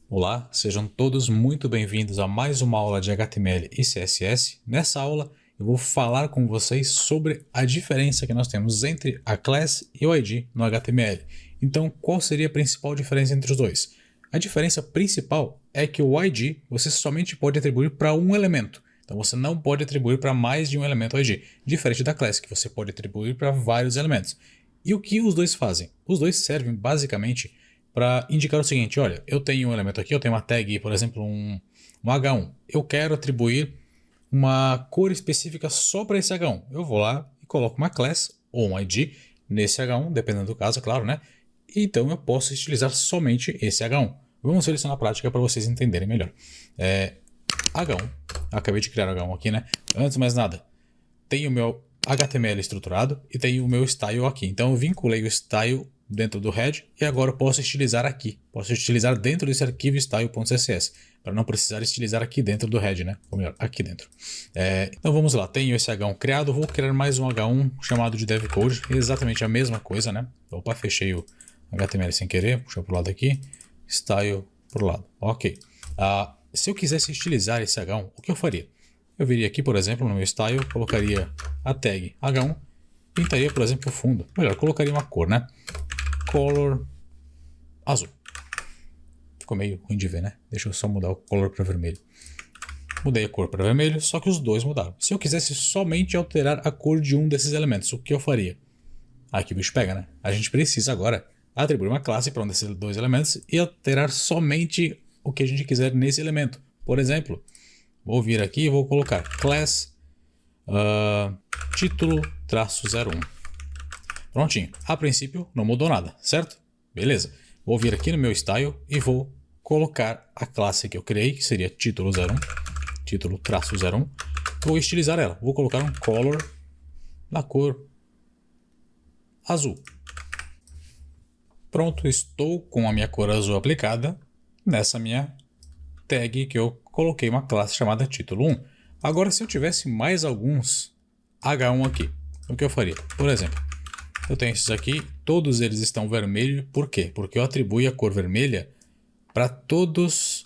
Olá, sejam todos muito bem-vindos a mais uma aula de HTML e CSS. Nessa aula eu vou falar com vocês sobre a diferença que nós temos entre a class e o ID no HTML. Então, qual seria a principal diferença entre os dois? A diferença principal é que o ID você somente pode atribuir para um elemento. Então você não pode atribuir para mais de um elemento ID, diferente da class, que você pode atribuir para vários elementos. E o que os dois fazem? Os dois servem basicamente para indicar o seguinte: olha, eu tenho um elemento aqui, eu tenho uma tag, por exemplo, um H1. Eu quero atribuir uma cor específica só para esse H1. Eu vou lá e coloco uma class ou um ID nesse H1, dependendo do caso, é claro, né? Então eu posso utilizar somente esse H1. Vamos ver isso na prática para vocês entenderem melhor. H1, acabei de criar H1 aqui, né? Antes de mais nada, tenho o meu HTML estruturado e tenho o meu style aqui. Então eu vinculei o style dentro do head e agora eu posso estilizar aqui. Posso estilizar dentro desse arquivo style.css, para não precisar estilizar aqui dentro do head, né? Ou melhor, aqui dentro. Então vamos lá, tenho esse H1 criado, vou criar mais um H1 chamado de devcode, exatamente a mesma coisa, né? Opa, fechei o HTML sem querer, puxa para o lado aqui, style para o lado, ok. Se eu quisesse estilizar esse H1, o que eu faria? Eu viria aqui, por exemplo, no meu style, colocaria a tag H1, pintaria, por exemplo, o fundo. Melhor, colocaria uma cor, né? Color azul. Ficou meio ruim de ver, né? Deixa eu só mudar o color para vermelho. Mudei a cor para vermelho, só que os dois mudaram. Se eu quisesse somente alterar a cor de um desses elementos, o que eu faria? Aqui o bicho pega, né? A gente precisa agora atribuir uma classe para um desses dois elementos e alterar somente o que a gente quiser nesse elemento. Por exemplo, vou vir aqui e vou colocar class título-01. Prontinho. A princípio não mudou nada, certo? Beleza. Vou vir aqui no meu style e vou colocar a classe que eu criei, que seria título-01, título-01. Vou estilizar ela. Vou colocar um color na cor azul. Pronto, estou com a minha cor azul aplicada nessa minha tag que eu coloquei uma classe chamada título1. Agora, se eu tivesse mais alguns H1 aqui, o que eu faria? Por exemplo, eu tenho esses aqui, todos eles estão vermelhos. Por quê? Porque eu atribuí a cor vermelha para todas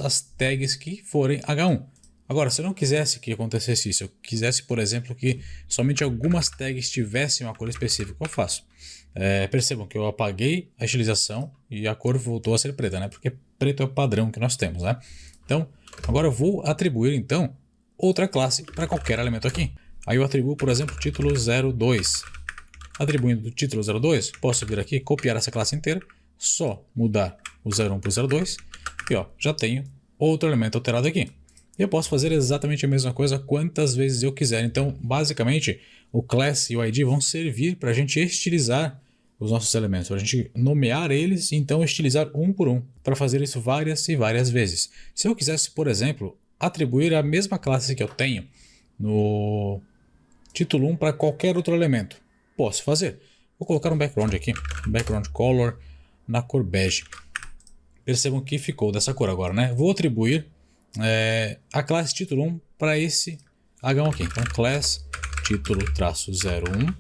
as tags que forem H1. Agora, se eu não quisesse que acontecesse isso, eu quisesse, por exemplo, que somente algumas tags tivessem uma cor específica, o que eu faço? Percebam que eu apaguei a estilização e a cor voltou a ser preta, né? Porque preto é o padrão que nós temos, né? Então, agora eu vou atribuir, então, outra classe para qualquer elemento aqui. Aí eu atribuo, por exemplo, título 02. Atribuindo o título 02, posso vir aqui, copiar essa classe inteira, só mudar o 01 para o 02 e ó, já tenho outro elemento alterado aqui. E eu posso fazer exatamente a mesma coisa quantas vezes eu quiser. Então, basicamente, o class e o ID vão servir para a gente estilizar os nossos elementos, para a gente nomear eles e então estilizar um por um, para fazer isso várias e várias vezes. Se eu quisesse, por exemplo, atribuir a mesma classe que eu tenho no título 1 para qualquer outro elemento, posso fazer. Vou colocar um background aqui, um background color na cor bege. Percebam que ficou dessa cor agora, né? Vou atribuir a classe título 1 para esse H1 aqui. Então, class título-01.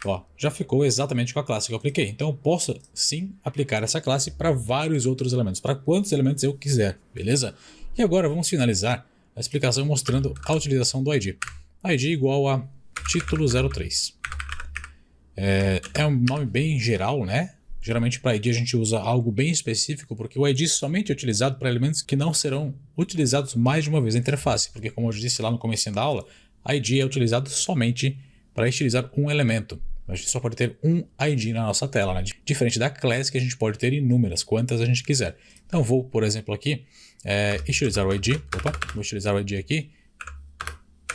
Ó, já ficou exatamente com a classe que eu apliquei. Então, eu posso sim aplicar essa classe para vários outros elementos, para quantos elementos eu quiser, beleza? E agora vamos finalizar a explicação mostrando a utilização do ID. ID igual a título-03. É um nome bem geral, né? Geralmente para ID a gente usa algo bem específico, porque o ID somente é utilizado para elementos que não serão utilizados mais de uma vez na interface, porque como eu disse lá no começo da aula, ID é utilizado somente para estilizar um elemento. A gente só pode ter um ID na nossa tela, né? Diferente da class, que a gente pode ter inúmeras, quantas a gente quiser. Então vou, por exemplo, aqui, estilizar o ID. Opa, vou estilizar o ID aqui,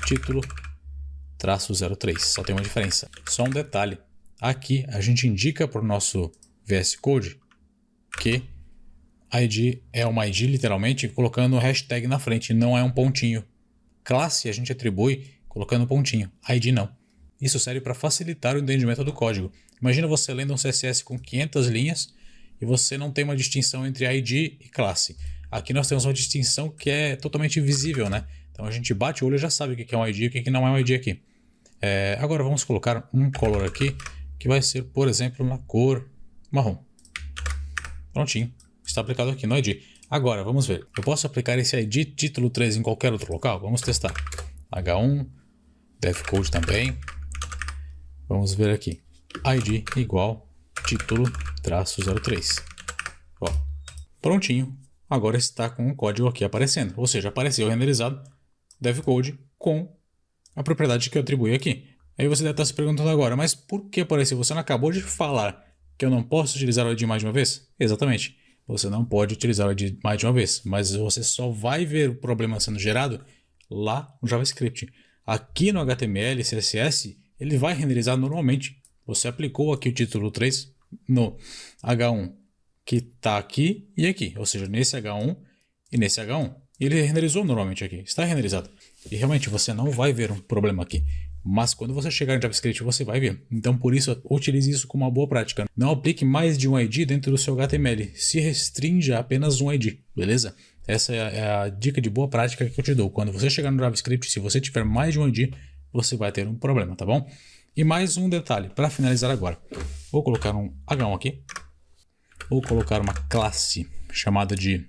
título-03. Só tem uma diferença. Só um detalhe. Aqui a gente indica para o nosso VS Code que ID é uma ID literalmente colocando o hashtag na frente, não é um pontinho. Classe a gente atribui colocando um pontinho, ID não. Isso serve para facilitar o entendimento do código. Imagina você lendo um CSS com 500 linhas e você não tem uma distinção entre ID e classe. Aqui nós temos uma distinção que é totalmente visível, né? Então a gente bate o olho e já sabe o que é um ID e o que não é um ID aqui. Agora vamos colocar um color aqui que vai ser, por exemplo, na cor marrom. Prontinho. está aplicado aqui no ID. Agora, vamos ver. Eu posso aplicar esse ID título 3 em qualquer outro local? Vamos testar. H1, devcode também. Vamos ver aqui. ID igual título-03. Ó, prontinho. Agora está com o código aqui aparecendo. Ou seja, apareceu renderizado devcode com a propriedade que eu atribuí aqui. Aí você deve estar se perguntando agora, mas por que apareceu? Você não acabou de falar que eu não posso utilizar o ID mais de uma vez? Exatamente. Você não pode utilizar o ID mais de uma vez, mas você só vai ver o problema sendo gerado lá no JavaScript. Aqui no HTML e CSS, ele vai renderizar normalmente. Você aplicou aqui o título 3 no H1, que está aqui e aqui, ou seja, nesse H1 e nesse H1. Ele renderizou normalmente aqui, está renderizado. E realmente você não vai ver um problema aqui. Mas quando você chegar no JavaScript, você vai ver. Então, por isso, utilize isso como uma boa prática. Não aplique mais de um ID dentro do seu HTML. Se restrinja a apenas um ID, beleza? Essa é a dica de boa prática que eu te dou. Quando você chegar no JavaScript, se você tiver mais de um ID, você vai ter um problema, tá bom? E mais um detalhe, para finalizar agora. Vou colocar um H1 aqui. Vou colocar uma classe chamada de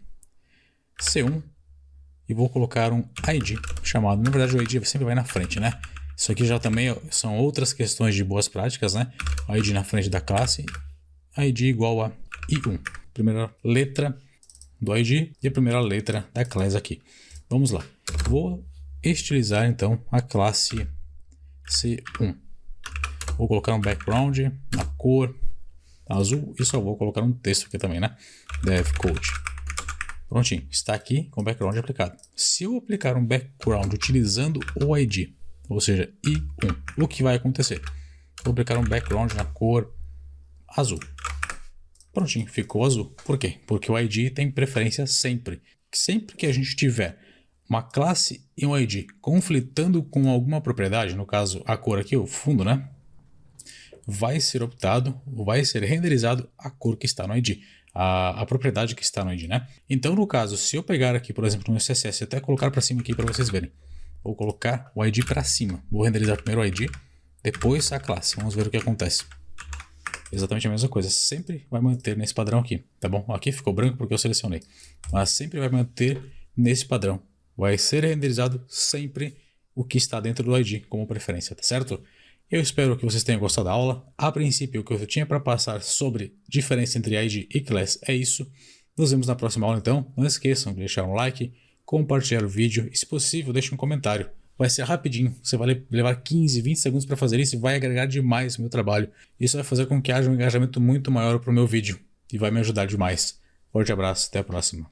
C1. E vou colocar um ID chamado... Na verdade, o ID sempre vai na frente, né? Isso aqui já também são outras questões de boas práticas, né? ID na frente da classe, ID igual a I1. Primeira letra do ID e a primeira letra da classe aqui. Vamos lá. Vou estilizar então a classe C1. Vou colocar um background na cor azul e só vou colocar um texto aqui também, né? Devcode. Prontinho. Está aqui com o background aplicado. Se eu aplicar um background utilizando o ID, ou seja, I1, o que vai acontecer? Vou aplicar um background na cor azul. Prontinho, ficou azul. Por quê? Porque o ID tem preferência sempre. Sempre que a gente tiver uma classe e um ID conflitando com alguma propriedade, no caso a cor aqui, o fundo, né? Vai ser optado, vai ser renderizado a cor que está no ID. A propriedade que está no ID, né? Então, no caso, se eu pegar aqui, por exemplo, no CSS, até colocar para cima aqui para vocês verem. Vou colocar o ID para cima. Vou renderizar primeiro o ID, depois a classe. Vamos ver o que acontece. Exatamente a mesma coisa. Sempre vai manter nesse padrão aqui, tá bom? Aqui ficou branco porque eu selecionei. Mas sempre vai manter nesse padrão. Vai ser renderizado sempre o que está dentro do ID como preferência, tá certo? Eu espero que vocês tenham gostado da aula. A princípio, o que eu tinha para passar sobre diferença entre ID e class é isso. Nos vemos na próxima aula, então. Não esqueçam de deixar um like, compartilhar o vídeo e, se possível, deixe um comentário. Vai ser rapidinho. Você vai levar 15, 20 segundos para fazer isso e vai agregar demais o meu trabalho. Isso vai fazer com que haja um engajamento muito maior para o meu vídeo e vai me ajudar demais. Forte abraço, até a próxima.